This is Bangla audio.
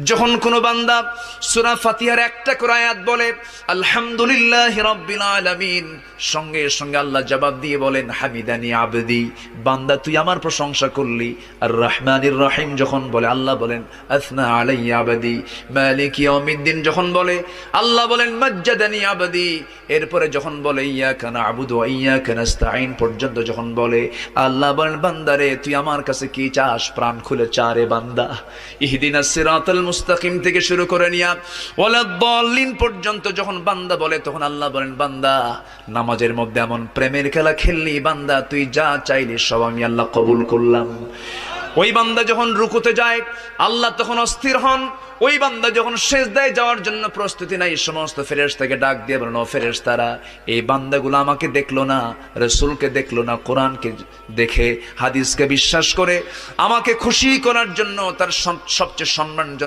যখন কোন বান্দা সূরা ফাতিহার একটা করে আয়াত বলে আলহামদুলিল্লাহি রাব্বিল আলামিন, সঙ্গে সঙ্গে আল্লাহ জবাব দিয়ে বলেন হামিদানি আবদি, বান্দা তুই আমার প্রশংসা করলি। আর রহমানির রহিম যখন বলে আল্লাহ বলেন আসনা আলাইয়া আবদি। মালিক ইয়াউমিদ্দিন যখন বলে আল্লাহ বলেন মাজ্জাদানি আবদি। এরপরে যখন বলে ইয়াকা না'বুদু ওয়া ইয়াকা নাস্তাঈন পর্যন্ত যখন বলে আল্লাহ বলেন বান্দারে তুই আমার কাছে কি চাস, প্রাণ খুলে চারে বান্দা। ইহদিনাস সিরাতাল মুস্তাকিম থেকে শুরু করে নিয়া ওয়ালাদ-দাল্লিন পর্যন্ত যখন বান্দা বলে তখন আল্লাহ বলেন বান্দা নামাজের মধ্যে এমন প্রেমের খেলা খেললি, বান্দা তুই যা চাইলি সব আমি আল্লাহ কবুল করলাম। ওই বান্দা যখন রুকুতে যায় আল্লাহ তখন অস্থির হন। ওই বান্দা যখন সিজদায় যাওয়ার জন্য প্রস্তুতি নাই, সমস্ত ফেরেশতাকে ডাক দিয়ে বলেন ও ফেরেশতারা, এই বান্দাগুলো আমাকে দেখলো না, রাসূলকে দেখলো না, কোরআনকে দেখে হাদিসকে বিশ্বাস করে আমাকে খুশি করার জন্য তার সবচেয়ে সম্মান